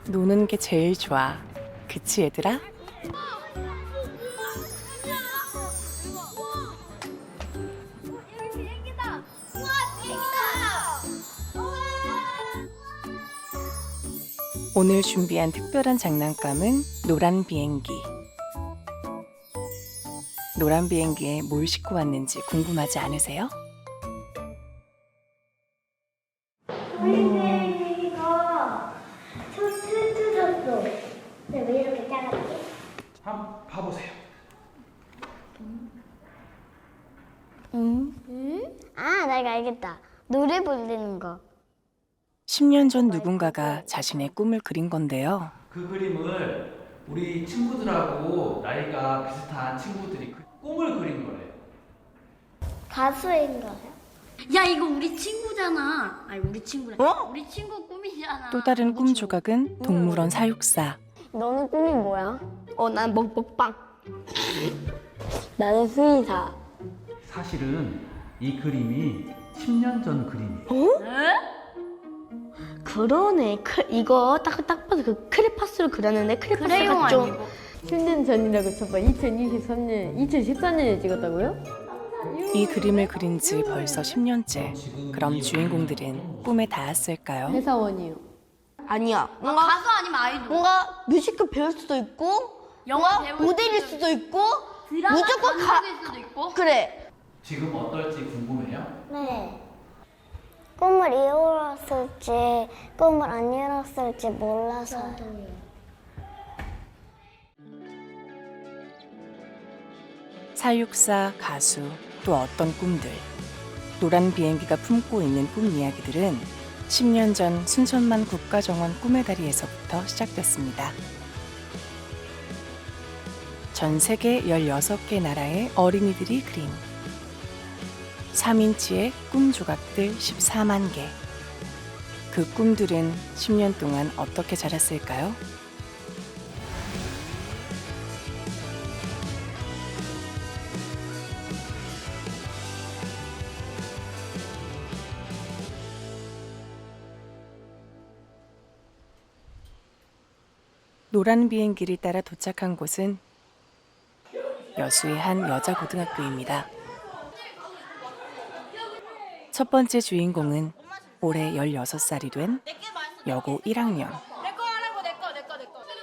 노는 게 제일 좋아. 그치 얘들아? 오늘 준비한 특별한 장난감은 노란 비행기. 노란 비행기에 뭘 싣고 왔는지 궁금하지 않으세요? 비행기가 춤추셨어. 근데 왜 이렇게 작았지? 한번 봐보세요. 아, 내가 알겠다. 노래 부르는 거. 10년 전 누군가가 자신의 꿈을 그린 건데요. 그 그림을 우리 친구들하고 나이가 비슷한 친구들이 꿈을 그린 거래요. 가수인가요? 야 이거 우리 친구잖아. 아니 우리 친구래. 어? 우리 친구 꿈이잖아. 또 다른 꿈 조각은 동물원 사육사. 너는 꿈이 뭐야? 난 먹방. 나는 수의사. 사실은 이 그림이 10년 전 그림이에요. 그러네. 이거 딱 봐도 그 크레파스로 그렸는데 크레파스 크레용 같죠? 아니고. 10년 전이라고 쳐봐. 2023년, 2014년에 찍었다고요? 이 그림을 그린 지 벌써 10년째. 그럼 주인공들은 꿈에 닿았을까요? 회사원이요. 아니야. 뭔가 가수 아니면 아이돌. 뭔가 뮤지컬 배울 수도 있고, 영화 뭔가 배울 모델일 수도 수도 있고, 드라마 무조건 감독일 수도 있고. 그래. 지금 어떨지 궁금해요? 네. 꿈을 이뤘을지 꿈을 안 이뤘을지 몰라서요. 사육사, 가수, 또 어떤 꿈들. 노란 비행기가 품고 있는 꿈 이야기들은 10년 전 순천만 국가정원 꿈의 다리에서부터 시작됐습니다. 전 세계 16개 나라의 어린이들이 그린 3인치의 꿈 조각들 14만 개. 그 꿈들은 10년 동안 어떻게 자랐을까요? 노란 비행기를 따라 도착한 곳은 여수의 한 여자 고등학교입니다. 첫 번째 주인공은 올해 16살이 된 여고 1학년.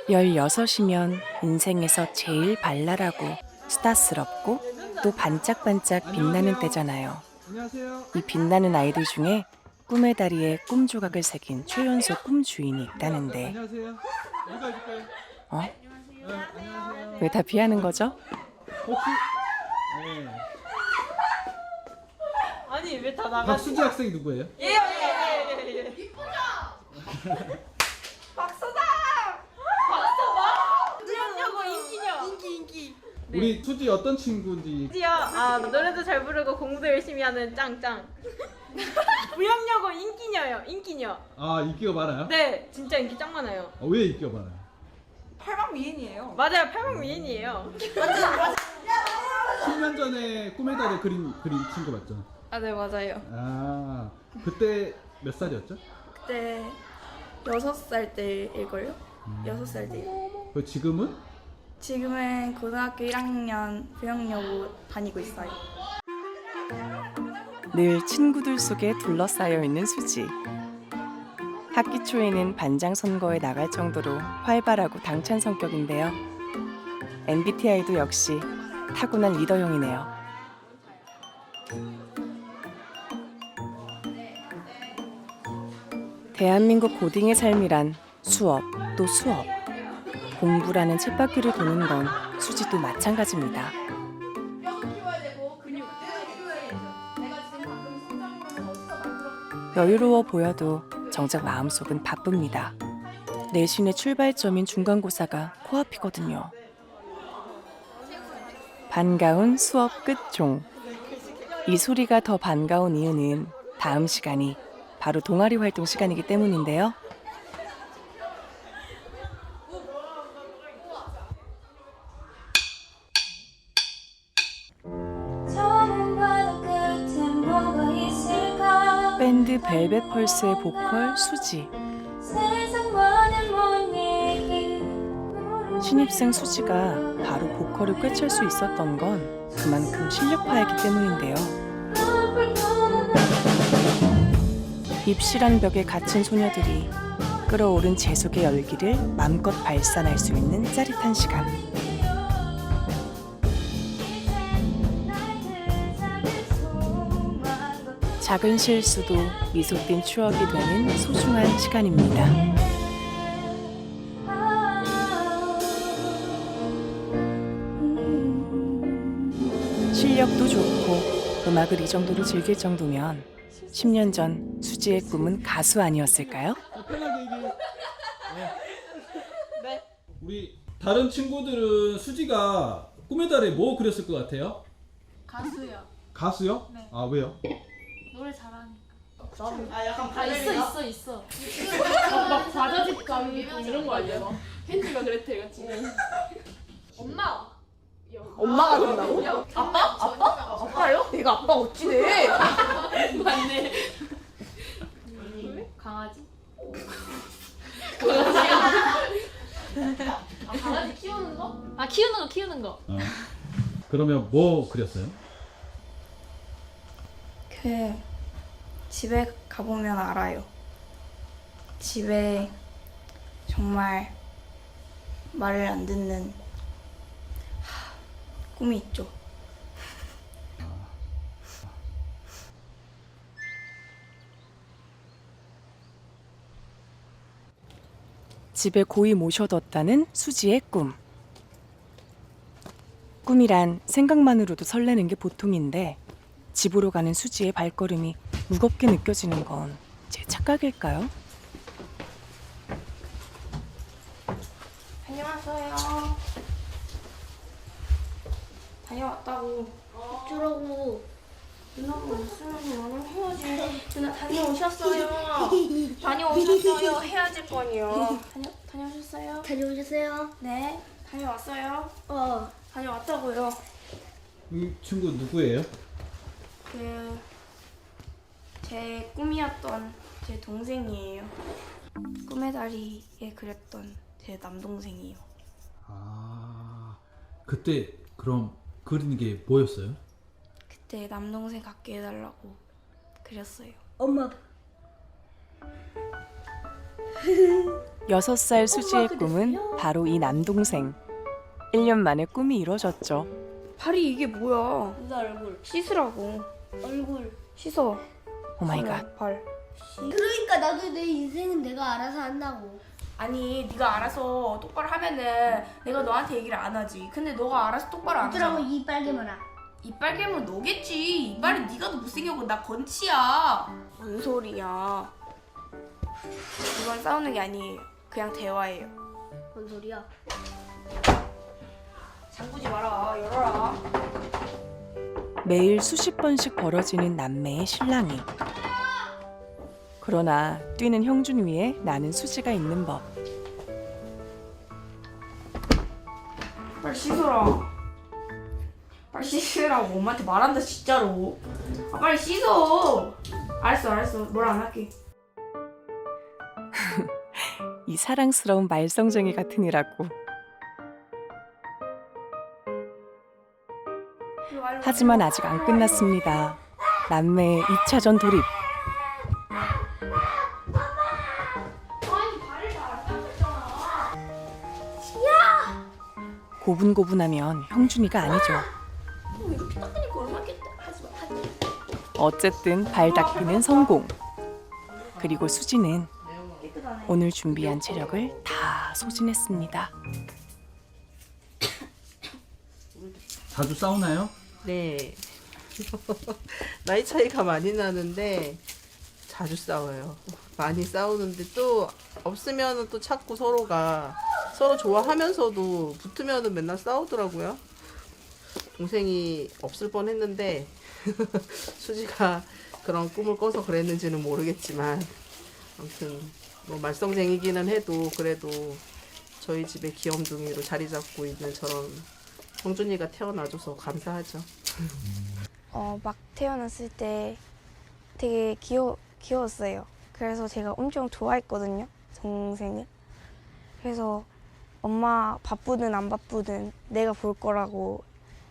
16이면 인생에서 제일 발랄하고 스타스럽고 또 반짝반짝 빛나는 때잖아요. 이 빛나는 아이들 중에 꿈의 다리에 꿈 조각을 새긴 최연소 꿈 주인이 있다는데 안녕하세요. 누가 해줄까요? 어? 안녕하세요. 왜 다 피하는 거죠? 혹시 네. 아니, 왜 다 나가? 박수지 학생이 누구예요? 우리 수지 어떤 친구인지 노래도 잘 부르고 공부도 열심히 하는 짱짱. 부영여고 인기녀요, 인기녀. 인기가 많아요? 네, 진짜 인기 짱 많아요. 왜 인기가 많아요? 맞아요, 팔방 미인이에요. 10년 전에 꿈의 달에 그린 친구 맞죠? 아, 네, 맞아요. 그때 몇 살이었죠? 그때 6살 때일걸요? 6살 때. 그 지금은? 지금은 고등학교 1학년 부영여고 다니고 있어요. 늘 친구들 속에 둘러싸여 있는 수지. 학기 초에는 반장 선거에 나갈 정도로 활발하고 당찬 성격인데요. MBTI도 역시 타고난 리더형이네요. 대한민국 고딩의 삶이란 수업 또 수업. 공부라는 쳇바퀴를 도는 건 수지도 마찬가지입니다. 여유로워 보여도 정작 마음속은 바쁩니다. 내신의 출발점인 중간고사가 코앞이거든요. 반가운 수업 끝 종. 이 소리가 더 반가운 이유는 다음 시간이 바로 동아리 활동 시간이기 때문인데요. 밴드 벨벳 펄스의 보컬 수지. 신입생 수지가 바로 보컬을 꿰찰 수 있었던 건 그만큼 실력파이기 때문인데요. 입시란 벽에 갇힌 소녀들이 끓어오른 재속의 열기를 마음껏 발산할 수 있는 짜릿한 시간. 작은 실수도 미소 띤 추억이 되는 소중한 시간입니다. 실력도 좋고 음악을 이 정도로 즐길 정도면 10년 전 수지의 꿈은 가수 아니었을까요? 편하게 얘기해. 네. 우리 다른 친구들은 수지가 꿈의 달에 뭐 그렸을 것 같아요? 가수요. 가수요? 네. 아 왜요? 노래 잘하니까. 있어. 막 과자집 가기 이런 거 아니야? 헨리가 그랬대 같이. 엄마. 엄마가 된다고? 아빠요? 내가 아빠 어찌 돼? 맞네. 강아지? 강아지 키우는 거? 아 키우는 거. 어. 그러면 뭐 그렸어요? 그 집에 가보면 알아요. 집에 정말 말을 안 듣는 꿈이 있죠. 집에 고이 모셔뒀다는 수지의 꿈. 꿈이란 생각만으로도 설레는 게 보통인데 집으로 가는 수지의 발걸음이 무겁게 느껴지는 건 제 착각일까요? 다녀왔어요. 다녀왔다고. 어쩌라고. 누나가 없으면 나는 해야지. 누나 다녀오셨어요. 다녀오셨어요. 해야지 거니요. 다녀오셨어요? 다녀오셨어요? 네. 다녀왔어요. 어. 다녀왔다고요. 이 친구 누구예요? 제 꿈이었던 제 동생이에요. 꿈의 다리에 그렸던 제 남동생이요. 아 그때 그럼 그리는 게 뭐였어요? 그때 남동생 갖게 해달라고 그렸어요. 엄마. 6살 수지의 꿈은 바로 이 남동생. 1년 만에 꿈이 이루어졌죠. 발이 이게 뭐야? 누나 얼굴. 씻으라고. 얼굴. 씻어. 오마이갓. 발. 그러니까 나도 내 인생은 내가 알아서 한다고. 아니 네가 알아서 똑바로 하면은 내가 너한테 얘기를 안 하지. 근데 너가 알아서 똑바로 안 어쩌라고 하잖아. 이 빨개 마라. 이빨 깨면 너겠지. 이빨은 네가 더 못생겼고 나 건치야. 뭔 소리야. 이건 싸우는 게 아니에요. 그냥 대화예요. 뭔 소리야? 잠그지 마라. 열어라. 매일 수십 번씩 벌어지는 남매의 실랑이. 그러나 뛰는 형준 위에 나는 수지가 있는 법. 빨리 씻어라. 빨리 씻으라고. 엄마한테 말한다 진짜로. 아 빨리 씻어. 알았어. 뭘 안 할게. 이 사랑스러운 말썽쟁이 같으니라고. 하지만 아직 안 끝났습니다. 남매의 2차전 돌입. 고분고분하면 형준이가 아니죠. 어쨌든 발 닦기는 성공. 그리고 수지는 오늘 준비한 체력을 다 소진했습니다. 자주 싸우나요? 네. 나이 차이가 많이 나는데 자주 싸워요. 많이 싸우는데 또 없으면 또 찾고 서로가 서로 좋아하면서도 붙으면은 맨날 싸우더라고요. 동생이 없을 뻔했는데 수지가 그런 꿈을 꿔서 그랬는지는 모르겠지만 아무튼 뭐 말썽쟁이기는 해도 그래도 저희 집의 귀염둥이로 자리 잡고 있는 저런 형준이가 태어나줘서 감사하죠. 막 태어났을 때 되게 귀여웠어요. 그래서 제가 엄청 좋아했거든요, 동생을. 그래서 엄마 바쁘든 안 바쁘든 내가 볼 거라고,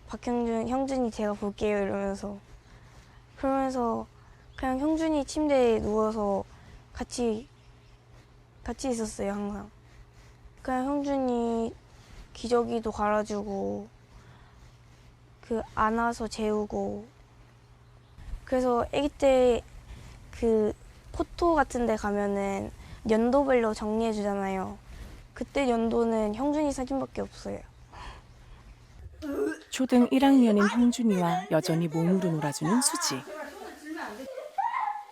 박형준, 형준이 제가 볼게요 이러면서. 그러면서 그냥 형준이 침대에 누워서 같이 있었어요, 항상. 그냥 형준이 기저귀도 갈아주고 그 안아서 재우고. 그래서 아기 때 그 포토 같은 데 가면은 연도별로 정리해 주잖아요. 그때 연도는 형준이 사진밖에 없어요. 초등 1학년인 형준이와 여전히 몸으로 놀아주는 수지.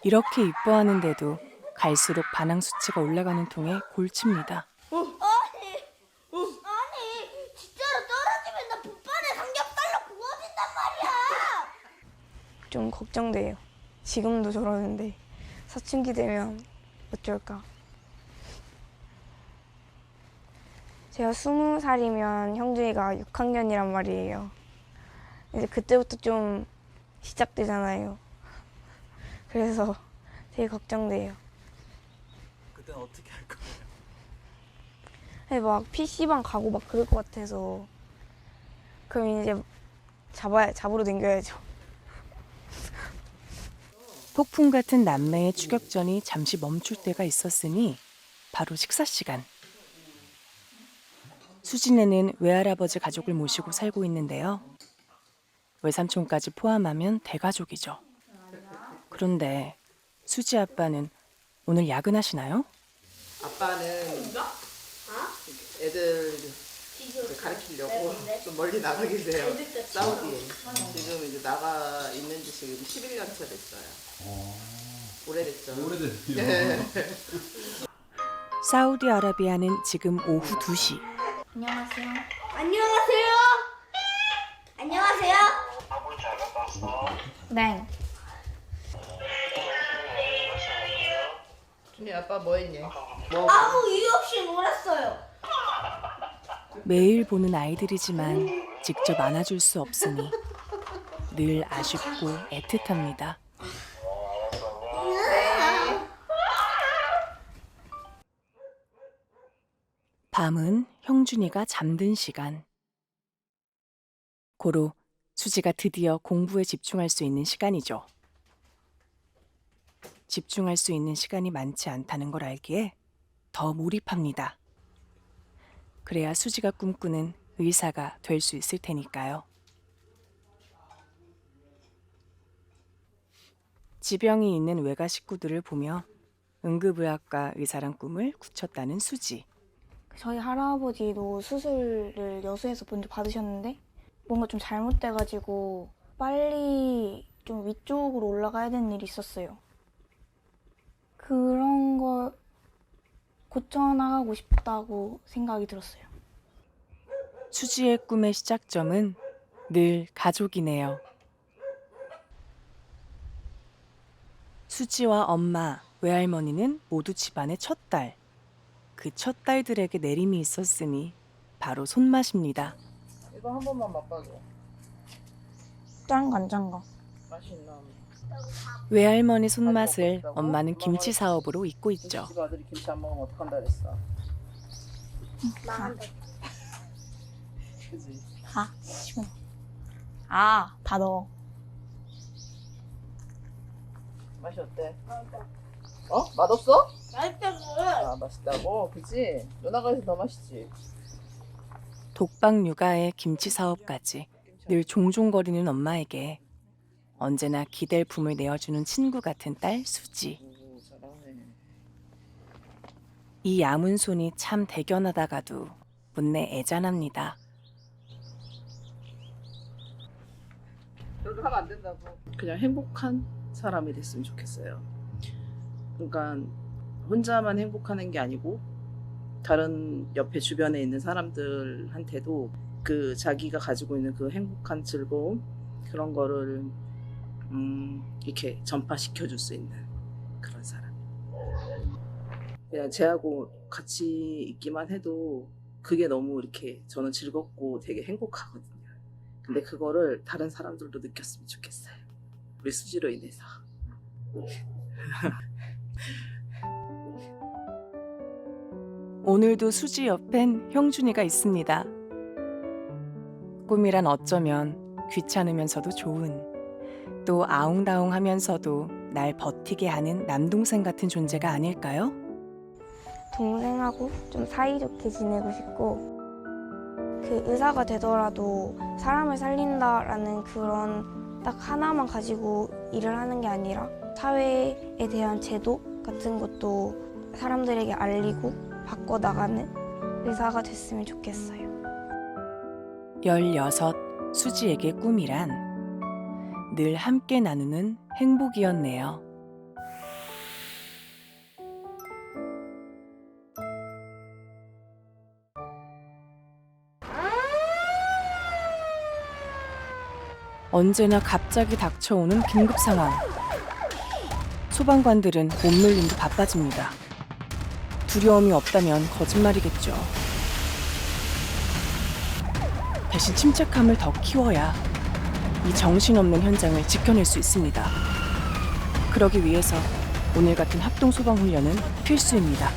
이렇게 이뻐하는데도 갈수록 반항 수치가 올라가는 통에 골칩니다. 아니 진짜로 떨어지면 나 북반에 삼겹살로 구워진단 말이야. 좀 걱정돼요. 지금도 저러는데 사춘기 되면 어쩔까. 제가 20살이면 형준이가 6학년이란 말이에요. 이제 그때부터 좀 시작되잖아요. 그래서 되게 걱정돼요. 그때는 어떻게 할 거예요? 네, 막 PC방 가고 막 그럴 것 같아서. 그럼 이제 잡으러 댕겨야죠. 폭풍 같은 남매의 추격전이 잠시 멈출 때가 있었으니 바로 식사 시간. 수진에는 외할아버지 가족을 모시고 살고 있는데요. 외삼촌까지 포함하면 대가족이죠. 그런데 수지 아빠는 오늘 야근하시나요? 아빠는 애들 가르치려고 좀 멀리 나가 계세요. 사우디에. 지금 이제 나가 있는 지 지금 11년 차 됐어요. 오래됐죠. 오래됐네요. 사우디아라비아는 지금 오후 2시. 안녕하세요. 안녕하세요. 안녕하세요. 네. 준이 아빠 뭐 했니? 아무 이유 없이 놀았어요. 매일 보는 아이들이지만 직접 안아줄 수 없으니 늘 아쉽고 애틋합니다. 밤은 형준이가 잠든 시간. 고로 수지가 드디어 공부에 집중할 수 있는 시간이죠. 집중할 수 있는 시간이 많지 않다는 걸 알기에 더 몰입합니다. 그래야 수지가 꿈꾸는 의사가 될 수 있을 테니까요. 지병이 있는 외가 식구들을 보며 응급의학과 의사란 꿈을 굳혔다는 수지. 저희 할아버지도 수술을 여수에서 먼저 받으셨는데 뭔가 좀 잘못돼가지고 빨리 좀 위쪽으로 올라가야 되는 일이 있었어요. 그런 걸 고쳐나가고 싶다고 생각이 들었어요. 수지의 꿈의 시작점은 늘 가족이네요. 수지와 엄마, 외할머니는 모두 집안의 첫 딸. 그 첫 딸들에게 내림이 있었으니 바로 손맛입니다. 이거 한 번만 맛봐줘. 짠 간장가. 맛이 있나? 외할머니 손맛을 엄마는 김치 사업으로 잇고 있죠. 집 아들이 김치 안 먹으면 어떡한다 그랬어. 그지? 다 시원. 다 넣어. 맛이 어때? 어? 맛없어? 맛있다고. 아 맛있다고? 그지? 누나가 해서 더 맛있지. 독박 육아에 김치 사업까지 늘 종종거리는 엄마에게 언제나 기댈 품을 내어주는 친구 같은 딸 수지. 오 잘하네. 이 야문 손이 참 대견하다가도 못내 애잔합니다. 그렇게 하면 안 된다고. 그냥 행복한 사람이 됐으면 좋겠어요. 그러니까 혼자만 행복하는 게 아니고 다른 옆에 주변에 있는 사람들한테도 그 자기가 가지고 있는 그 행복한 즐거움 그런 거를 이렇게 전파시켜 줄 수 있는 그런 사람. 그냥 쟤하고 같이 있기만 해도 그게 너무 이렇게 저는 즐겁고 되게 행복하거든요. 근데 그거를 다른 사람들도 느꼈으면 좋겠어요. 우리 수지로 인해서. 오늘도 수지 옆엔 형준이가 있습니다. 꿈이란 어쩌면 귀찮으면서도 좋은, 또 아웅다웅하면서도 날 버티게 하는 남동생 같은 존재가 아닐까요? 동생하고 좀 사이좋게 지내고 싶고, 그 의사가 되더라도 사람을 살린다라는 그런 딱 하나만 가지고 일을 하는 게 아니라 사회에 대한 제도 같은 것도 사람들에게 알리고 바꿔나가는 의사가 됐으면 좋겠어요. 16 수지에게 꿈이란 늘 함께 나누는 행복이었네요. 언제나 갑자기 닥쳐오는 긴급 상황. 소방관들은 몸놀림도 바빠집니다. 두려움이 없다면 거짓말이겠죠. 대신 침착함을 더 키워야 이 정신없는 현장을 지켜낼 수 있습니다. 그러기 위해서 오늘 같은 합동 소방 훈련은 필수입니다.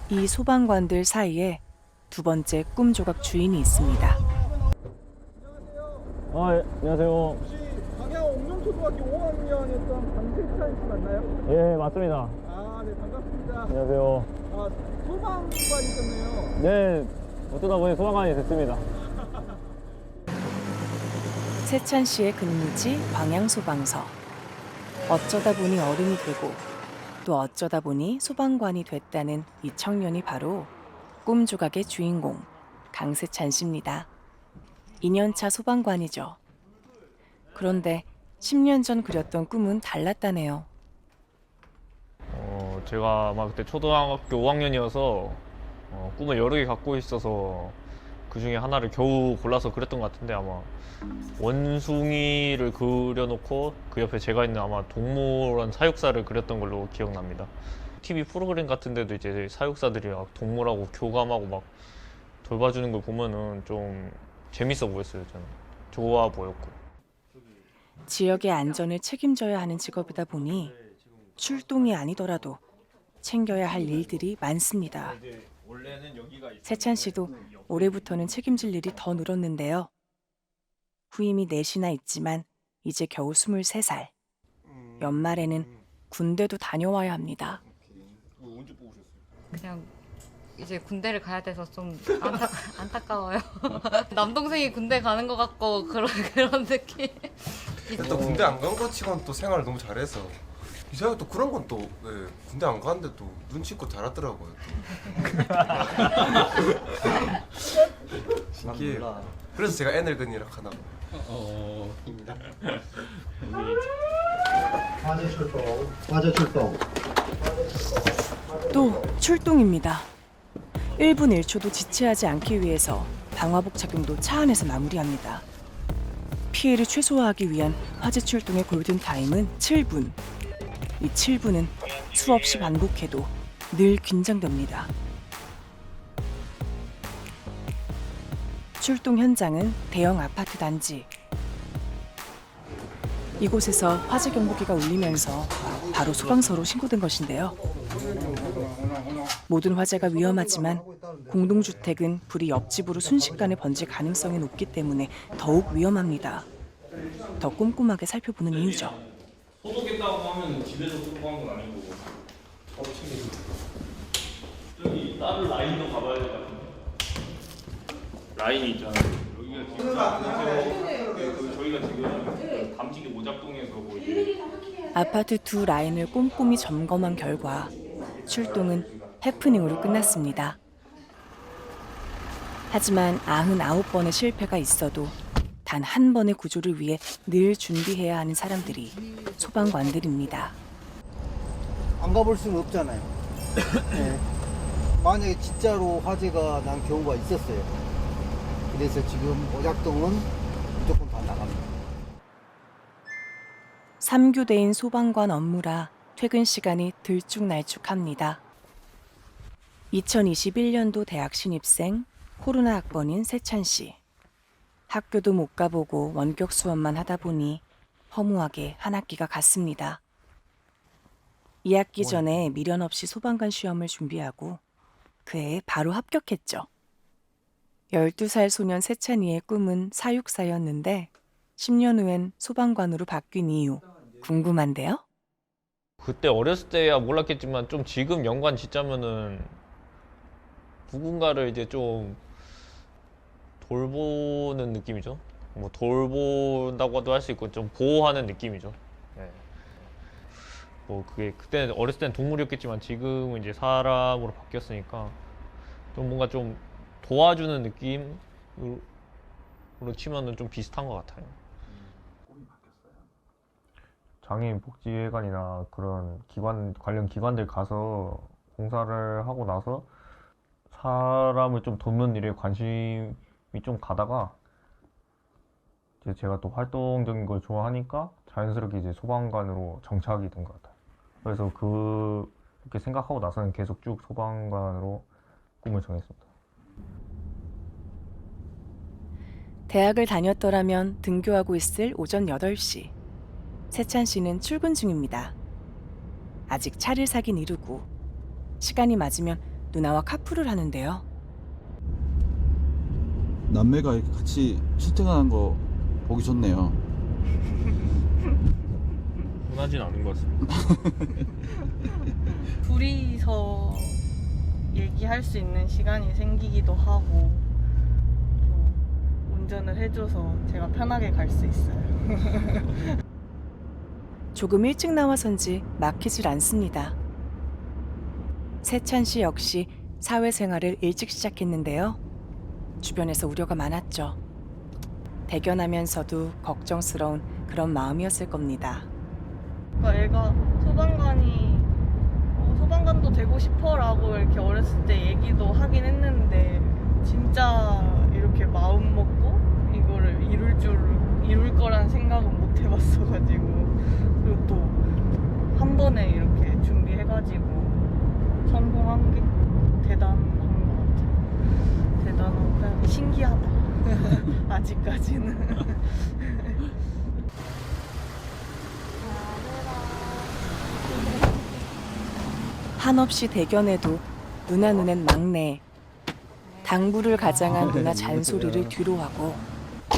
이 소방관들 사이에 두 번째 꿈 조각 주인이 있습니다. 예, 안녕하세요. 혹시 방향 옥룡초등학교 5학년이었던 강세찬 씨 맞나요? 예, 맞습니다. 아, 네, 반갑습니다. 안녕하세요. 아, 소방관이셨네요. 네, 어쩌다 보니 소방관이 됐습니다. 세찬 씨의 근무지 광양소방서. 어쩌다 보니 어른이 되고 또 어쩌다 보니 소방관이 됐다는 이 청년이 바로 꿈 조각의 주인공 강세찬 씨입니다. 2년차 소방관이죠. 그런데 10년 전 그렸던 꿈은 달랐다네요. 제가 아마 그때 초등학교 5학년이어서 꿈을 여러 개 갖고 있어서 그 중에 하나를 겨우 골라서 그렸던 것 같은데, 아마 원숭이를 그려놓고 그 옆에 제가 있는 아마 동물원 사육사를 그렸던 걸로 기억납니다. TV 프로그램 같은 데도 이제 사육사들이 막 동물하고 교감하고 막 돌봐주는 걸 보면은 좀 재밌어 보였어요. 저는 좋아 보였고. 지역의 안전을 책임져야 하는 직업이다 보니 출동이 아니더라도 챙겨야 할 일들이 많습니다. 세찬 씨도 올해부터는 책임질 일이 더 늘었는데요. 후임이 넷이나 있지만 이제 겨우 23살. 연말에는 군대도 다녀와야 합니다. 그냥 이제 군대를 가야 돼서 좀 안타까워요. 남동생이 군대 가는 것 같고 그런 느낌. 또 군대 안 간 거 치고는 또 생활을 너무 잘해서 이상하게 또 그런 건 또 군대 안 가는데 또 눈치껏 잘하더라고요. 신기해요. 그래서 제가 애늙은이라 하나 봐요. 화재 출동. 또 출동입니다. 1분 1초도 지체하지 않기 위해서 방화복 착용도 차 안에서 마무리합니다. 피해를 최소화하기 위한 화재 출동의 골든타임은 7분. 이 7분은 수없이 반복해도 늘 긴장됩니다. 출동 현장은 대형 아파트 단지. 이곳에서 화재 경보기가 울리면서 바로 소방서로 신고된 것인데요. 모든 화재가 위험하지만 공동주택은 불이 옆집으로 순식간에 번질 가능성이 높기 때문에 더욱 위험합니다. 더 꼼꼼하게 살펴보는 이유죠. 소독했다고 하면 집에서 소독한 건 아니고 법 챙겨서 저기 다른 라인도 가봐야 될 것 같은데. 라인이 있잖아요. 여기가 지금 저희가 지금 담지기 오작동에서 뭐 이제 아파트 두 라인을 꼼꼼히 점검한 결과 출동은 해프닝으로 끝났습니다. 하지만 99번의 실패가 있어도 단 한 번의 구조를 위해 늘 준비해야 하는 사람들이 소방관들입니다. 안 가볼 수는 없잖아요. 네. 만약에 진짜로 화재가 난 경우가 있었어요. 그래서 지금 오작동은 무조건 다 나갑니다. 3교대인 소방관 업무라 퇴근 시간이 들쭉날쭉합니다. 2021년도 대학 신입생 코로나 학번인 세찬 씨. 학교도 못 가보고 원격 수업만 하다 보니 허무하게 한 학기가 갔습니다. 2학기 전에 미련 없이 소방관 시험을 준비하고 그 해에 바로 합격했죠. 12살 소년 세찬이의 꿈은 사육사였는데 10년 후엔 소방관으로 바뀐 이유 궁금한데요? 그때 어렸을 때야 몰랐겠지만 좀 지금 연관 짓자면은 누군가를 이제 좀 돌보는 느낌이죠. 뭐 돌본다고도 할 수 있고 좀 보호하는 느낌이죠. 네. 뭐 그게 그때 어렸을 때는 동물이었겠지만 지금은 이제 사람으로 바뀌었으니까 좀 뭔가 좀 도와주는 느낌으로 치면은 좀 비슷한 것 같아요. 장애인 복지회관이나 그런 관련 기관들 가서 봉사를 하고 나서 사람을 좀 돕는 일에 관심이 좀 가다가 이제 제가 또 활동적인 걸 좋아하니까 자연스럽게 이제 소방관으로 정착이 된 것 같아요. 그래서 그렇게 생각하고 나서는 계속 쭉 소방관으로 꿈을 정했습니다. 대학을 다녔더라면 등교하고 있을 오전 8시. 세찬 씨는 출근 중입니다. 아직 차를 사긴 이르고 시간이 맞으면 누나와 카풀을 하는데요. 남매가 이렇게 같이 출퇴근하는 거 보기 좋네요. 흔하진 않은 것 같습니다. 둘이서 얘기할 수 있는 시간이 생기기도 하고 또 운전을 해줘서 제가 편하게 갈 수 있어요. 조금 일찍 나와선지 막히질 않습니다. 세찬 씨 역시 사회생활을 일찍 시작했는데요. 주변에서 우려가 많았죠. 대견하면서도 걱정스러운 그런 마음이었을 겁니다. 애가 소방관도 되고 싶어라고 이렇게 어렸을 때 얘기도 하긴 했는데 진짜 이렇게 마음 먹고 이거를 이룰 거란 생각은 못 해봤어가지고 그리고 또 한 번에 이렇게 준비해가지고 성공한 게 대단한 것 같아요. 대단하고 그냥 신기하다. 아직까지는. 한없이 대견해도 누나 눈엔 막내. 당부를 가장한 누나 잔소리를 뒤로하고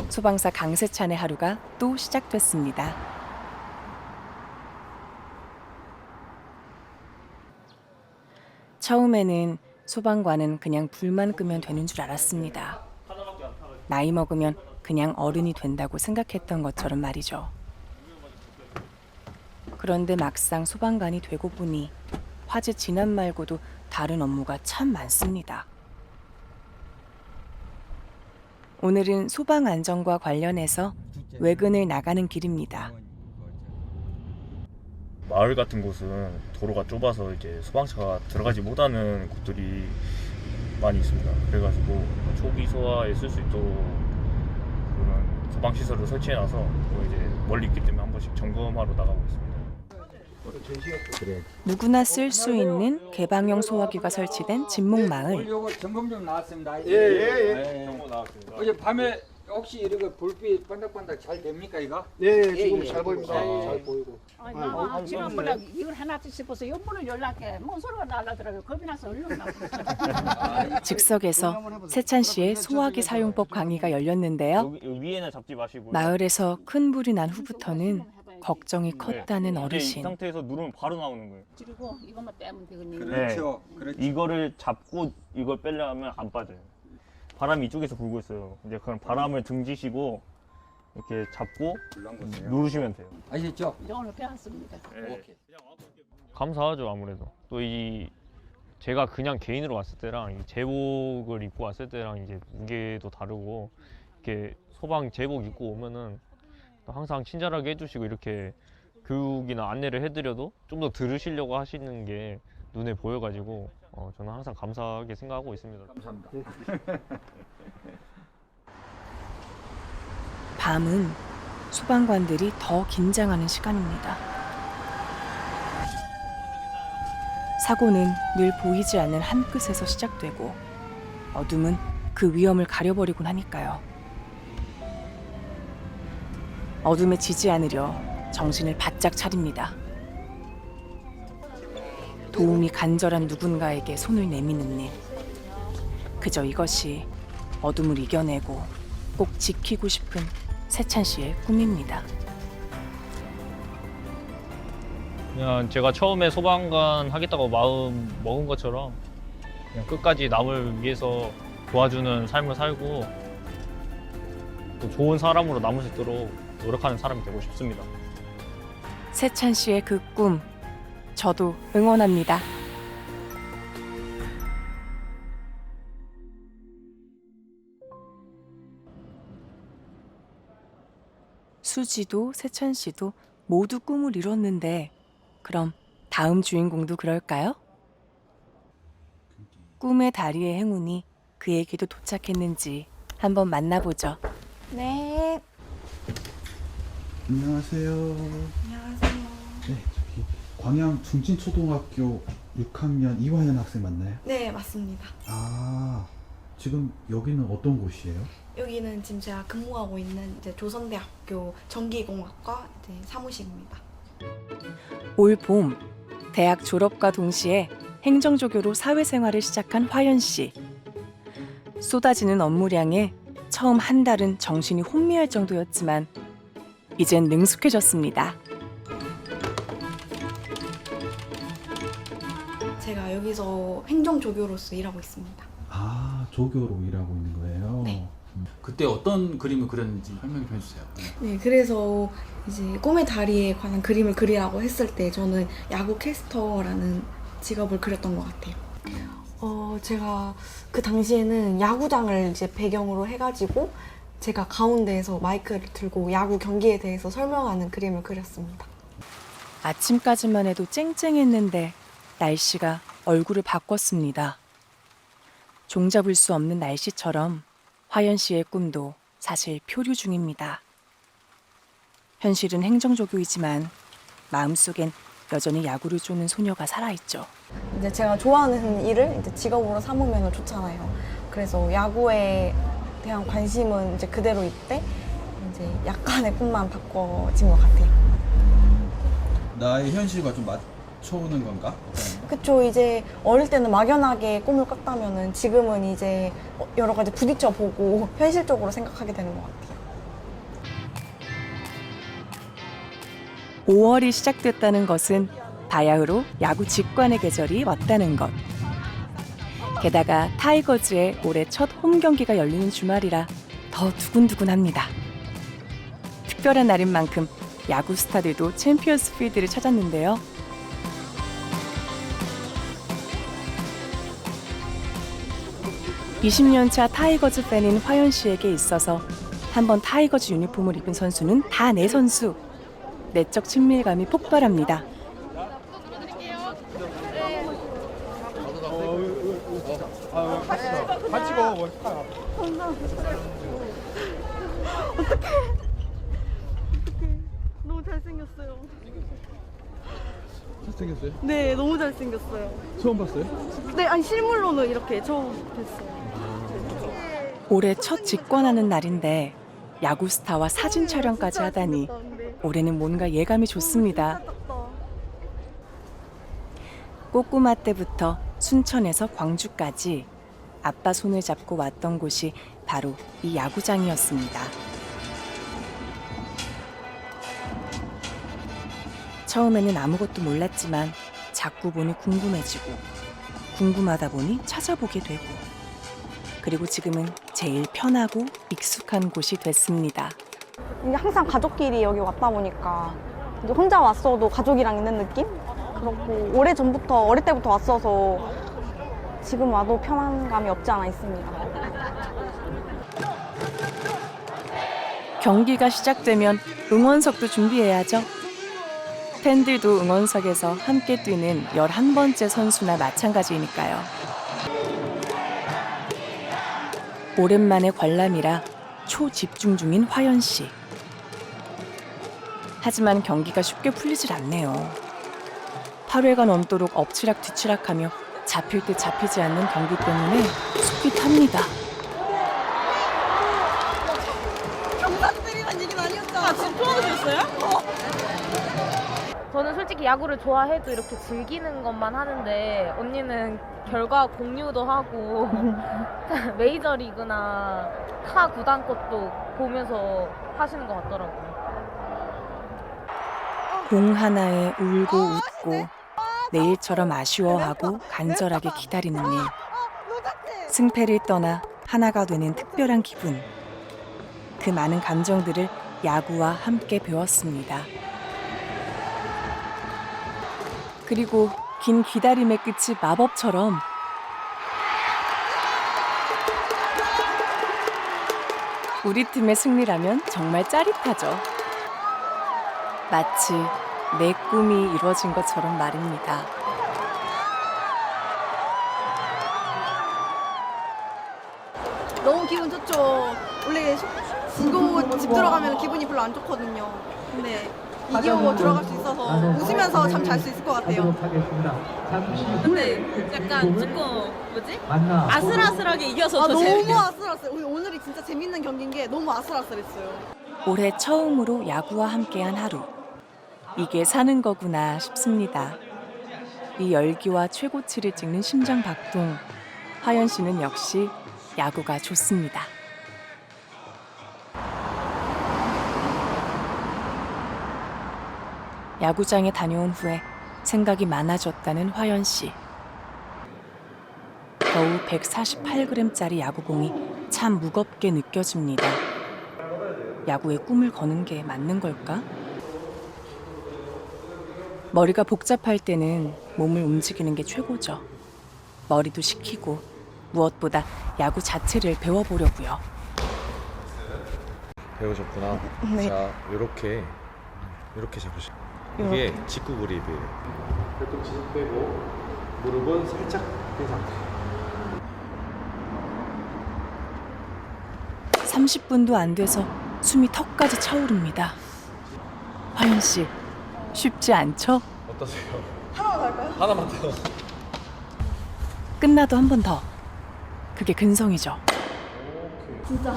소방사 강세찬의 하루가 또 시작됐습니다. 처음에는 소방관은 그냥 불만 끄면 되는 줄 알았습니다. 나이 먹으면 그냥 어른이 된다고 생각했던 것처럼 말이죠. 그런데 막상 소방관이 되고 보니 화재 진압 말고도 다른 업무가 참 많습니다. 오늘은 소방 안전과 관련해서 외근을 나가는 길입니다. 마을 같은 곳은 도로가 좁아서 이제 소방차가 들어가지 못하는 곳들이 많이 있습니다. 그래가지고 초기 소화에 쓸 수 있도록 그런 소방 시설을 설치해놔서 이제 멀리 있기 때문에 한 번씩 점검하러 나가고 있습니다. 누구나 쓸 수 있는 개방형 소화기가 설치된 진목마을. 요거 점검 좀 나왔습니다. 예. 점검 나왔습니다. 어제 밤에 혹시 이렇게 불빛 반짝반짝 잘 됩니까 이거? 지금 잘 보입니다. 잘 보이고. 지난번에 이걸 하나 싶어서 연문을 연락해. 뭔 소리가 날라더라고요. 겁이 나서 얼른 나고. 즉석에서 세찬 씨의 소화기 사용법 강의가 열렸는데요. 여기 위에는 잡지 마시고. 마을에서 큰 불이 난 후부터는 걱정이 컸다는 이 어르신. 상태에서 누르면 바로 나오는 거예요. 그리고 이것만 떼면 되거든요. 그렇죠. 이거를 잡고 이걸 빼려면 안 빠져요. 바람이 이쪽에서 불고 있어요. 이제 그럼 바람을 등지시고 이렇게 잡고 누르시면 돼요. 아셨죠? 오늘 배웠습니다. 감사하죠. 아무래도 또 제가 그냥 개인으로 왔을 때랑 이 제복을 입고 왔을 때랑 이제 무게도 다르고 이렇게 소방 제복 입고 오면은 또 항상 친절하게 해주시고 이렇게 교육이나 안내를 해드려도 좀 더 들으시려고 하시는 게 눈에 보여가지고 저는 항상 감사하게 생각하고 있습니다. 감사합니다. 밤은 소방관들이 더 긴장하는 시간입니다. 사고는 늘 보이지 않는 한 끝에서 시작되고 어둠은 그 위험을 가려버리곤 하니까요. 어둠에 지지 않으려 정신을 바짝 차립니다. 도움이 간절한 누군가에게 손을 내미는 일. 그저 이것이 어둠을 이겨내고 꼭 지키고 싶은 세찬 씨의 꿈입니다. 그냥 제가 처음에 소방관 하겠다고 마음 먹은 것처럼 그냥 끝까지 남을 위해서 도와주는 삶을 살고 또 좋은 사람으로 남을 수 있도록 노력하는 사람이 되고 싶습니다. 세찬 씨의 그 꿈, 저도 응원합니다. 수지도 세찬 씨도 모두 꿈을 이뤘는데 그럼 다음 주인공도 그럴까요? 꿈의 다리의 행운이 그에게도 도착했는지 한번 만나보죠. 네. 안녕하세요. 안녕하세요. 네, 저기 광양 중진초등학교 6학년 이화연 학생 맞나요? 네, 맞습니다. 아, 지금 여기는 어떤 곳이에요? 여기는 지금 제가 근무하고 있는 이제 조선대학교 전기공학과 이제 사무실입니다. 올 봄, 대학 졸업과 동시에 행정조교로 사회생활을 시작한 화연 씨. 쏟아지는 업무량에 처음 한 달은 정신이 혼미할 정도였지만 이젠 능숙해졌습니다. 제가 여기서 행정조교로서 일하고 있습니다. 아, 조교로 일하고 있는 거예요? 네. 그때 어떤 그림을 그렸는지 설명 좀 해주세요. 네, 그래서 이제 꿈의 다리에 관한 그림을 그리라고 했을 때 저는 야구 캐스터라는 직업을 그렸던 것 같아요. 제가 그 당시에는 야구장을 이제 배경으로 해가지고 제가 가운데에서 마이크를 들고 야구 경기에 대해서 설명하는 그림을 그렸습니다. 아침까지만 해도 쨍쨍했는데 날씨가 얼굴을 바꿨습니다. 종잡을 수 없는 날씨처럼 화연 씨의 꿈도 사실 표류 중입니다. 현실은 행정조교이지만 마음속엔 여전히 야구를 쫓는 소녀가 살아있죠. 이제 제가 좋아하는 일을 이제 직업으로 삼으면 좋잖아요. 그래서 야구에 대한 관심은 이제 그대로 있대 이제 약간의 꿈만 바꿔진 것 같아요. 나의 현실과 좀 맞춰오는 건가? 그쵸. 이제 어릴 때는 막연하게 꿈을 꿨다면은 지금은 이제 여러 가지 부딪혀 보고 현실적으로 생각하게 되는 것 같아요. 5월이 시작됐다는 것은 바야흐로 야구 직관의 계절이 왔다는 것. 게다가 타이거즈의 올해 첫 홈 경기가 열리는 주말이라 더 두근두근합니다. 특별한 날인 만큼 야구 스타들도 챔피언스 필드를 찾았는데요. (20년차) 타이거즈 팬인 화연 씨에게 있어서 한번 타이거즈 유니폼을 입은 선수는 다 내 선수. 내적 친밀감이 폭발합니다. 같이 먹어. 어떡해. 너무 잘생겼어요. 잘생겼어요? 네, 너무 잘생겼어요. 처음 봤어요? 네, 아니 실물로는 이렇게 처음 뵀어요. 올해 첫 직관하는 날인데 야구 스타와 사진 촬영까지 하다니 올해는 뭔가 예감이 좋습니다. 꼬꼬마 때부터 순천에서 광주까지 아빠 손을 잡고 왔던 곳이 바로 이 야구장이었습니다. 처음에는 아무것도 몰랐지만 자꾸 보니 궁금해지고 궁금하다 보니 찾아보게 되고 그리고 지금은 제일 편하고 익숙한 곳이 됐습니다. 이게 항상 가족끼리 여기 왔다 보니까 이제 혼자 왔어도 가족이랑 있는 느낌? 그렇고 오래전부터 어릴 때부터 왔어서 지금 와도 편한 감이 없지 않아 있습니다. 경기가 시작되면 응원석도 준비해야죠. 팬들도 응원석에서 함께 뛰는 11번째 선수나 마찬가지니까요. 오랜만에 관람이라 초집중 중인 화연 씨. 하지만 경기가 쉽게 풀리질 않네요. 8회가 넘도록 엎치락 뒤치락하며 잡힐 듯 잡히지 않는 경기 때문에 숲이 탑니다. 경사들이란 얘기는 아니었잖아. 솔직히 야구를 좋아해도 이렇게 즐기는 것만 하는데 언니는 결과 공유도 하고 메이저리그나 타 구단 것도 보면서 하시는 것 같더라고요. 공 하나에 울고 웃고 내일처럼 아쉬워하고 간절하게 기다리는 일. 승패를 떠나 하나가 되는 특별한 기분. 그 많은 감정들을 야구와 함께 배웠습니다. 그리고 긴 기다림의 끝이 마법처럼 우리 팀의 승리라면 정말 짜릿하죠. 마치 내 꿈이 이루어진 것처럼 말입니다. 너무 기분 좋죠. 원래 이거 집 들어가면 기분이 별로 안 좋거든요. 근데 이기고 들어갈 수 있어서 웃으면서 잠 잘 수 있을 것 같아요. 근데 약간 조금 뭐지? 아슬아슬하게 이겨서 더 너무 재밌겠어요. 아슬아슬해요. 오늘이 진짜 재밌는 경기인 게 너무 아슬아슬했어요. 올해 처음으로 야구와 함께한 하루. 이게 사는 거구나 싶습니다. 이 열기와 최고치를 찍는 심장 박동. 화연 씨는 역시 야구가 좋습니다. 야구장에 다녀온 후에 생각이 많아졌다는 화연 씨. 겨우 148g짜리 야구공이 참 무겁게 느껴집니다. 야구에 꿈을 거는 게 맞는 걸까? 머리가 복잡할 때는 몸을 움직이는 게 최고죠. 머리도 식히고 무엇보다 야구 자체를 배워보려고요. 배우셨구나. 네. 자, 이렇게 잡으시고 이게 직구 그립이에요. 발꿈치 빼고 무릎은 살짝 뺀 상태. 30분도 안 돼서 숨이 턱까지 차오릅니다. 화연 씨, 쉽지 않죠? 어떠세요? 하나만 더 할까요? 하나만 더. 끝나도 한 번 더. 그게 근성이죠. 진짜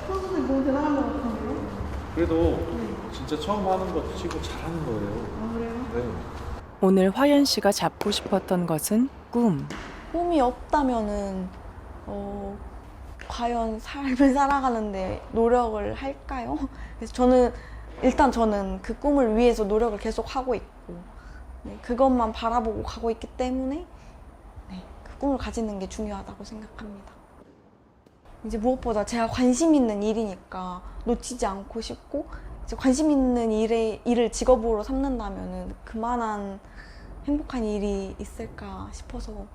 선수들 너무 대단한 것 같은데요? 그래도 진짜 처음 하는 것 치고 잘하는 거예요. 아 그래요? 네. 오늘 화연 씨가 잡고 싶었던 것은 꿈. 꿈이 없다면은 과연 삶을 살아가는데 노력을 할까요? 그래서 저는 그 꿈을 위해서 노력을 계속 하고 있고 그것만 바라보고 가고 있기 때문에 그 꿈을 가지는 게 중요하다고 생각합니다. 이제 무엇보다 제가 관심 있는 일이니까 놓치지 않고 싶고 이제 관심 있는 일을 직업으로 삼는다면은 그만한 행복한 일이 있을까 싶어서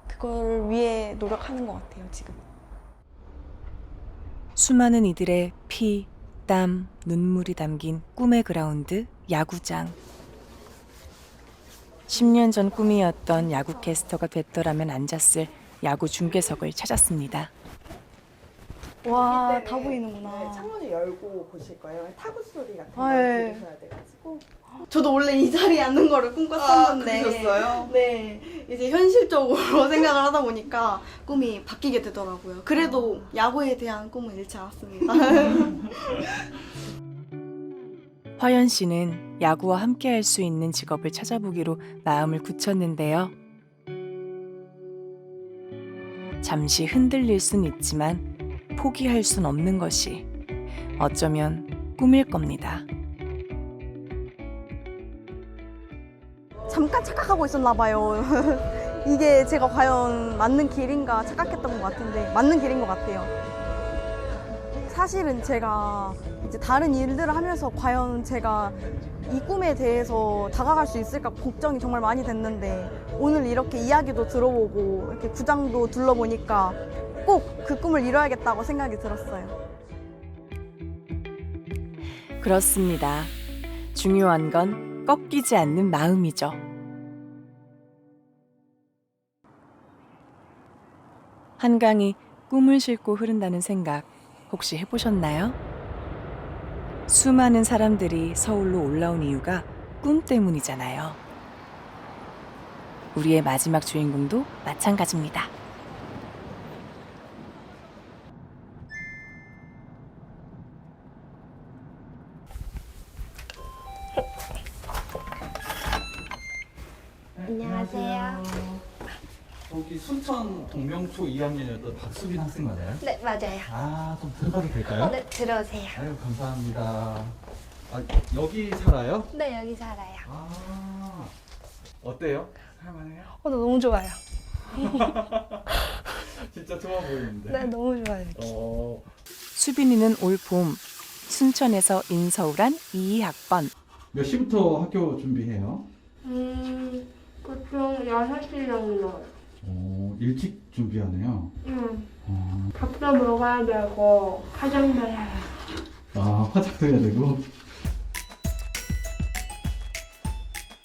그걸 위해 노력하는 것 같아요, 지금. 수많은 이들의 피, 땀, 눈물이 담긴 꿈의 그라운드, 야구장. 10년 전 꿈이었던 야구 캐스터가 됐더라면 앉았을 야구 중계석을 찾았습니다. 와, 다 보이는구나. 네, 창문을 열고 보실 거예요. 타구 소리 같은 거 네. 들으셔야 돼가지고. 저도 원래 이 자리에 앉는 거를 꿈꿨었는데 그러셨어요? 네, 이제 현실적으로 생각을 하다 보니까 꿈이 바뀌게 되더라고요. 그래도 야구에 대한 꿈은 잃지 않았습니다. 화연 씨는 야구와 함께할 수 있는 직업을 찾아보기로 마음을 굳혔는데요. 잠시 흔들릴 순 있지만 포기할 순 없는 것이 어쩌면 꿈일 겁니다. 잠깐 착각하고 있었나 봐요. 이게 제가 과연 맞는 길인가 착각했던 것 같은데 맞는 길인 것 같아요. 사실은 제가 이제 다른 일들을 하면서 과연 제가 이 꿈에 대해서 다가갈 수 있을까 걱정이 정말 많이 됐는데 오늘 이렇게 이야기도 들어보고 이렇게 구장도 둘러보니까 꼭 그 꿈을 이뤄야겠다고 생각이 들었어요. 그렇습니다. 중요한 건 꺾이지 않는 마음이죠. 한강이 꿈을 싣고 흐른다는 생각 혹시 해보셨나요? 수많은 사람들이 서울로 올라온 이유가 꿈 때문이잖아요. 우리의 마지막 주인공도 마찬가지입니다. 안녕하세요. 거기 순천 동명초 2학년이었던 박수빈 학생 맞아요? 네, 맞아요. 아, 좀 들어가도 될까요? 네, 들어오세요. 아유, 감사합니다. 아, 여기 살아요? 네, 여기 살아요. 아, 어때요? 살만해요? 나 너무 좋아요. 진짜 좋아 보이는데. 네, 너무 좋아요. 수빈이는 올 봄 순천에서 인서울한 2학번. 몇 시부터 학교 준비해요? 보통 6시 정도. 일찍 준비하네요. 밥도 먹어야 되고, 화장도 해야 해요. 아, 화장도 해야 되고.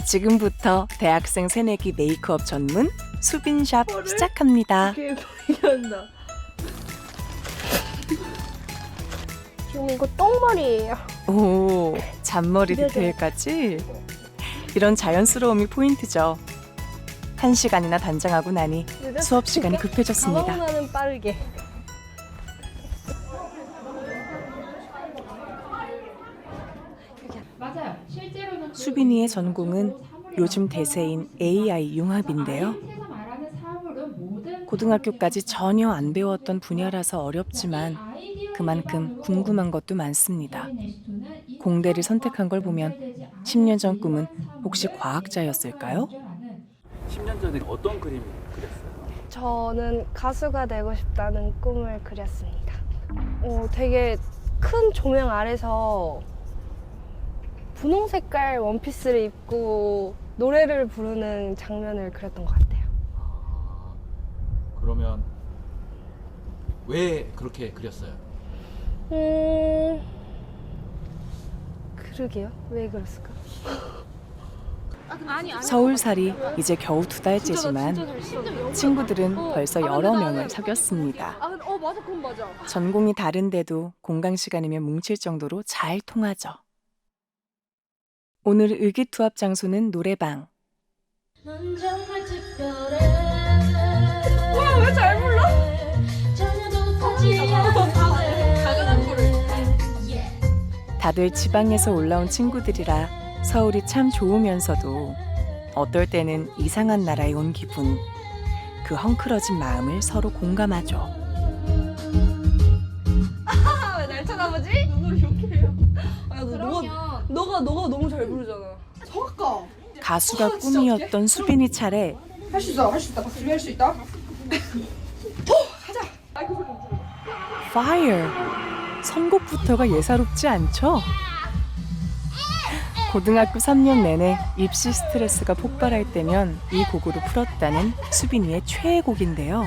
지금부터 대학생 새내기 메이크업 전문 수빈샵 시작합니다. 보인다. 지금 이거 똥머리예요. 오, 잔머리 네네. 디테일까지? 이런 자연스러움이 포인트죠. 1시간이나 단장하고 나니 수업 시간이 급해졌습니다. 가방만은 빠르게. 맞아요. 실제로는 수빈이의 전공은 요즘 대세인 AI 융합인데요. 고등학교까지 전혀 안 배웠던 분야라서 어렵지만 그만큼 궁금한 것도 많습니다. 공대를 선택한 걸 보면 10년 전 꿈은 혹시 과학자였을까요? 10년 전에 어떤 그림 그렸어요? 저는 가수가 되고 싶다는 꿈을 그렸습니다. 되게 큰 조명 아래서 분홍 색깔 원피스를 입고 노래를 부르는 장면을 그렸던 것 같아요. 그러면 왜 그렇게 그렸어요? 그러게요. 왜 그랬을까? 서울살이 이제 겨우 2달째지만 친구들은 벌써 여러 명을 사귀었습니다. 맞아, 그건 맞아. 전공이 다른데도 공강 시간이면 뭉칠 정도로 잘 통하죠. 오늘 의기투합 장소는 노래방. 와, 왜 잘 불러? 다들 지방에서 올라온 친구들이라 서울이 참 좋으면서도 어떨 때는 이상한 나라에 온 기분. 그 헝클어진 마음을 서로 공감하죠. 왜 날 쳐다보지? 너무 욕해요. 너가 너무 잘 부르잖아. 잠깐. 가수가 꿈이었던 수빈이 차례. 할 수 있다. 박수빈 할 수 있다. Fire! 선곡부터가 예사롭지 않죠? 고등학교 3년 내내 입시 스트레스가 폭발할 때면 이 곡으로 풀었다는 수빈이의 최애곡인데요.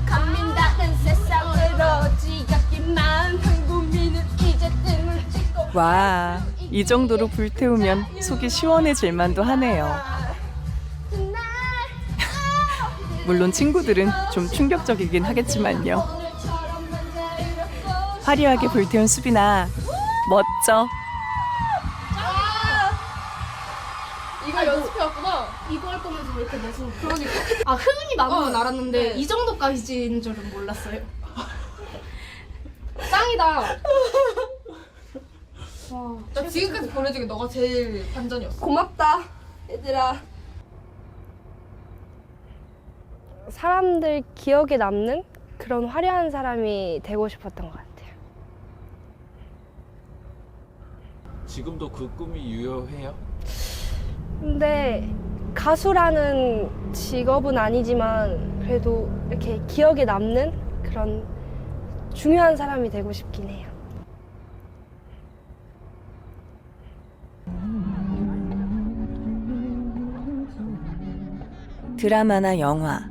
감민다는 세상으로 지겹기만 한 국민은 이제 뜸을 찍고. 와, 이 정도로 불태우면 속이 시원해질 만도 하네요. 물론 친구들은 좀 충격적이긴 하겠지만요. 화려하게 불태운 수빈아, 멋져. 이거 연습해왔구나. 이거 할 거면서 왜 이렇게 내서. 그러니까. 흥이 나는 건 알았는데 이 정도까지인 줄은 몰랐어요. 짱이다. 와, 나 지금까지 보내준 게 너가 제일 반전이었어. 고맙다, 얘들아. 사람들 기억에 남는 그런 화려한 사람이 되고 싶었던 것 같아요. 지금도 그 꿈이 유효해요? 근데 가수라는 직업은 아니지만 그래도 이렇게 기억에 남는 그런 중요한 사람이 되고 싶긴 해요. 드라마나 영화,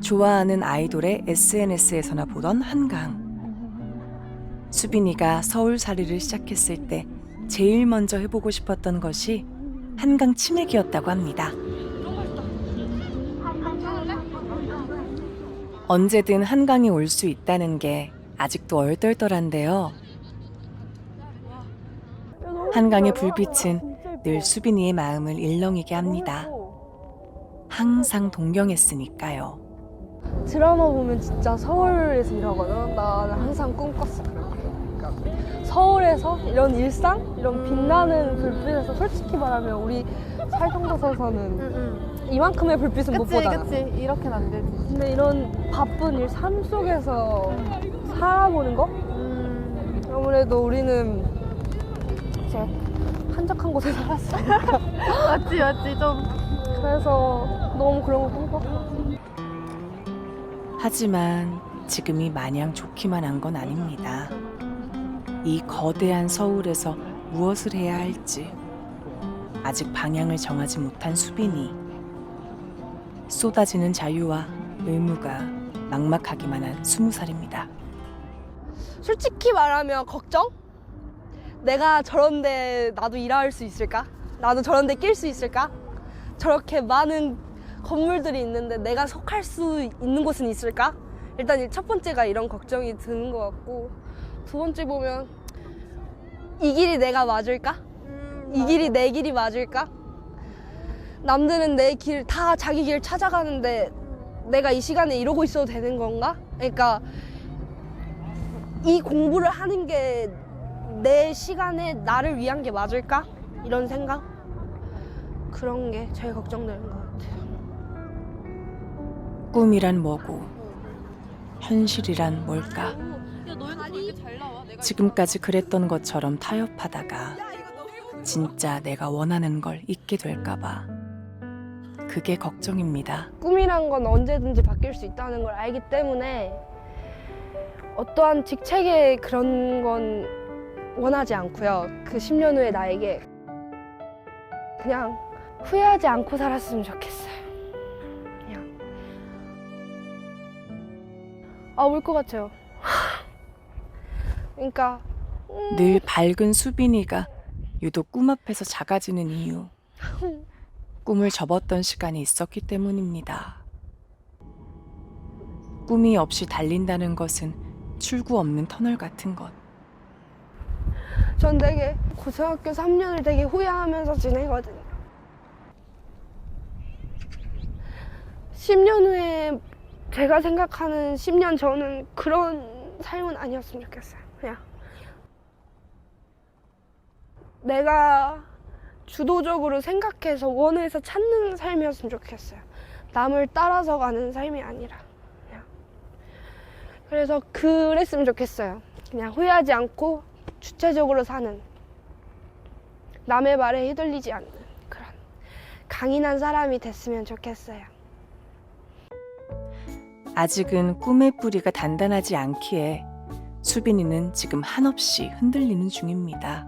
좋아하는 아이돌의 SNS에서나 보던 한강. 수빈이가 서울살이를 시작했을 때 제일 먼저 해보고 싶었던 것이 한강 치맥이었다고 합니다. 언제든 한강에 올 수 있다는 게 아직도 얼떨떨한데요. 한강의 불빛은 늘 수빈이의 마음을 일렁이게 합니다. 항상 동경했으니까요. 드라마 보면 진짜 서울에서 일하거나 나는 항상 꿈꿨어. 그렇게. 그러니까 서울에서 이런 일상? 이런 빛나는 불빛에서 솔직히 말하면 우리 살던 곳에서는 이만큼의 불빛은 못 보잖아. 그치. 이렇게는 안 되지. 근데 이런 바쁜 일 삶 속에서 살아보는 거? 아무래도 우리는 이제 한적한 곳에 살았으니까. 맞지. 좀. 그래서 너무 그런 거 행복하고. 하지만 지금이 마냥 좋기만 한 건 아닙니다. 이 거대한 서울에서 무엇을 해야 할지 아직 방향을 정하지 못한 수빈이. 쏟아지는 자유와 의무가 막막하기만 한 20살입니다. 솔직히 말하면 걱정? 내가 저런데 나도 일할 수 있을까? 나도 저런데 낄 수 있을까? 저렇게 많은 건물들이 있는데 내가 속할 수 있는 곳은 있을까? 일단 첫 번째가 이런 걱정이 드는 것 같고, 두 번째 보면 이 길이 내가 맞을까? 이 길이 내 길이 맞을까? 남들은 내 길 다 자기 길 찾아가는데 내가 이 시간에 이러고 있어도 되는 건가? 그러니까 이 공부를 하는 게 내 시간에 나를 위한 게 맞을까? 이런 생각? 그런 게 제일 걱정되는 것 같아요. 꿈이란 뭐고 현실이란 뭘까? 지금까지 그랬던 것처럼 타협하다가 진짜 내가 원하는 걸 잊게 될까봐 그게 걱정입니다. 꿈이란 건 언제든지 바뀔 수 있다는 걸 알기 때문에 어떠한 직책의 그런 건 원하지 않고요. 그 10년 후의 나에게 그냥 후회하지 않고 살았으면 좋겠어요. 그냥 울 것 같아요. 그러니까 늘 밝은 수빈이가 유독 꿈 앞에서 작아지는 이유. 꿈을 접었던 시간이 있었기 때문입니다. 꿈이 없이 달린다는 것은 출구 없는 터널 같은 것. 전 되게 고등학교 3년을 되게 후회하면서 지내거든요. 10년 후에 제가 생각하는 10년 전은 그런 삶은 아니었으면 좋겠어요. 그냥 내가 주도적으로 생각해서 원해서 찾는 삶이었으면 좋겠어요. 남을 따라서 가는 삶이 아니라 그냥. 그래서 그랬으면 좋겠어요. 그냥 후회하지 않고 주체적으로 사는, 남의 말에 휘둘리지 않는 그런 강인한 사람이 됐으면 좋겠어요. 아직은 꿈의 뿌리가 단단하지 않기에 수빈이는 지금 한없이 흔들리는 중입니다.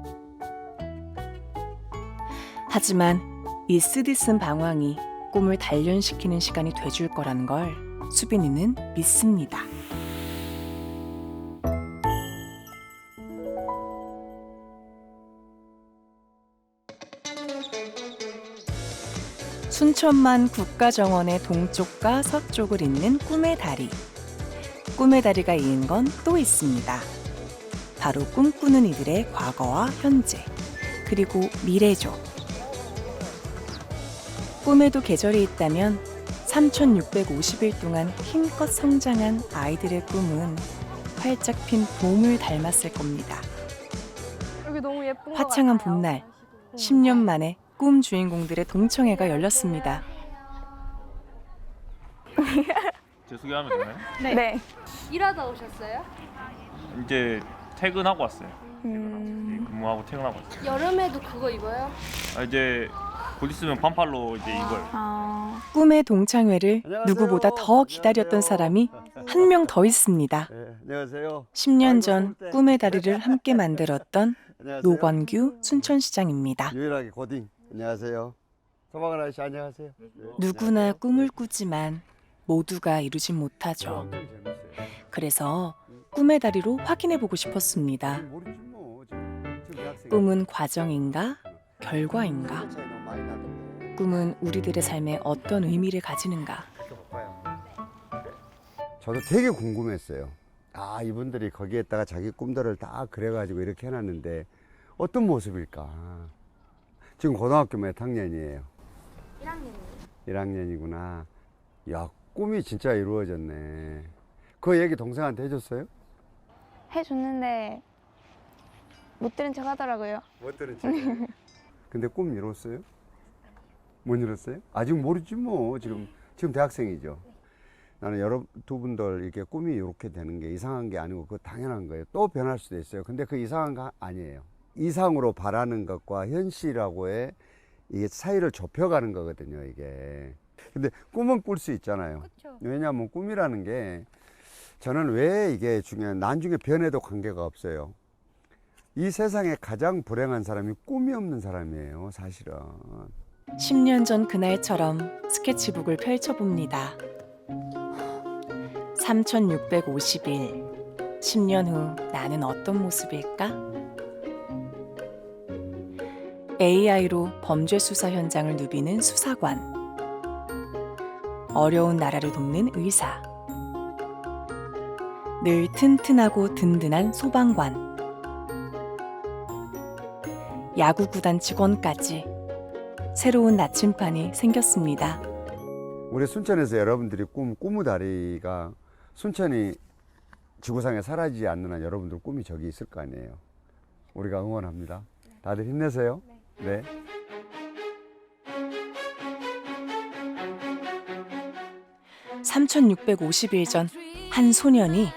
하지만 이 쓰디쓴 방황이 꿈을 단련시키는 시간이 돼줄 거라는 걸 수빈이는 믿습니다. 순천만 국가정원의 동쪽과 서쪽을 잇는 꿈의 다리. 꿈의 다리가 이은 건 또 있습니다. 바로 꿈꾸는 이들의 과거와 현재, 그리고 미래죠. 꿈에도 계절이 있다면 3,650일 동안 힘껏 성장한 아이들의 꿈은 활짝 핀 봄을 닮았을 겁니다. 여기 너무 예쁜 것 화창한 같아요. 봄날, 10년 만에 꿈 주인공들의 동청회가 열렸습니다. 제 소개하면 되나요? 네. 일하다 오셨어요? 이제 퇴근하고 왔어요. 근무하고 퇴근하고 왔어요. 여름에도 그거 입어요? 이제 곧 있으면 반팔로 이제 이걸. 꿈의 동창회를 누구보다 더 기다렸던 사람이 한 명 더 있습니다. 안녕하세요. 10년 전 꿈의 다리를 함께 만들었던 노건규 순천시장입니다. 유일하게 고딩. 안녕하세요. 소방관 아저씨 안녕하세요. 누구나 꿈을 꾸지만 모두가 이루진 못하죠. 그래서 꿈의 다리로 확인해보고 싶었습니다. 꿈은 과정인가? 결과인가? 꿈은 우리들의 삶에 어떤 의미를 가지는가? 저도 되게 궁금했어요. 아, 이분들이 거기에다가 자기 꿈들을 다 그려가지고 이렇게 해놨는데 어떤 모습일까? 지금 고등학교 몇 학년이에요? 1학년이요. 1학년이구나. 야, 꿈이 진짜 이루어졌네. 그 얘기 동생한테 해줬어요? 해줬는데 못 들은 척 하더라고요. 못 들은 척. 근데 꿈 이뤘어요? 못 이뤘어요? 아직 모르지 뭐. 지금 대학생이죠. 나는 두 분들 이렇게 꿈이 이렇게 되는 게 이상한 게 아니고 그거 당연한 거예요. 또 변할 수도 있어요. 근데 그 이상한 거 아니에요. 이상으로 바라는 것과 현실하고의 이게 사이를 좁혀가는 거거든요, 이게. 근데 꿈은 꿀 수 있잖아요. 왜냐하면 꿈이라는 게 저는 왜 이게 중요한, 나중에 변해도 관계가 없어요. 이 세상에 가장 불행한 사람이 꿈이 없는 사람이에요, 사실은. 10년 전 그날처럼 스케치북을 펼쳐봅니다. 3650일. 10년 후 나는 어떤 모습일까? AI로 범죄 수사 현장을 누비는 수사관. 어려운 나라를 돕는 의사. 늘 튼튼하고 든든한 소방관. 야구구단 직원까지 새로운 나침판이 생겼습니다. 우리 순천에서 여러분들이 꾸무다리가 순천이 지구상에 사라지지 않는 한 여러분들 꿈이 저기 있을 거 아니에요. 우리가 응원합니다. 다들 힘내세요. 네. (3650일) 전 한 소년이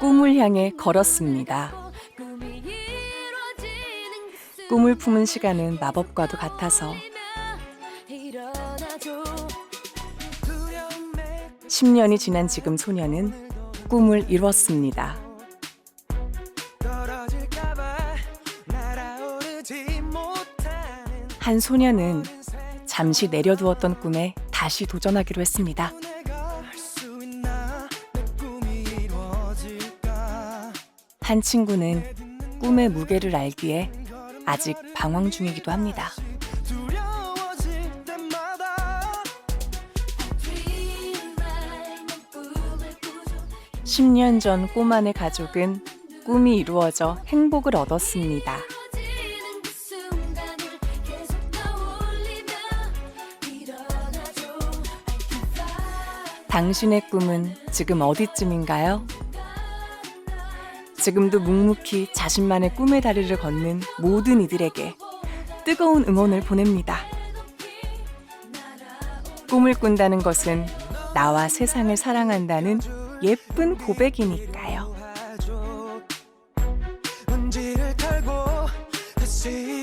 꿈을 향해 걸었습니다. 꿈을 품은 시간은 마법과도 같아서 10년이 지난 지금 소년은 꿈을 이뤘습니다. 한 소년은 잠시 내려두었던 꿈에 다시 도전하기로 했습니다. 한 친구는 꿈의 무게를 알기에 아직 방황 중이기도 합니다. 10년 전 꼬마네 가족은 꿈이 이루어져 행복을 얻었습니다. 당신의 꿈은 지금 어디쯤인가요? 지금도 묵묵히 자신만의 꿈의 다리를 걷는 모든 이들에게 뜨거운 응원을 보냅니다. 꿈을 꾼다는 것은 나와 세상을 사랑한다는 예쁜 고백이니까요. 먼지를 털고 다시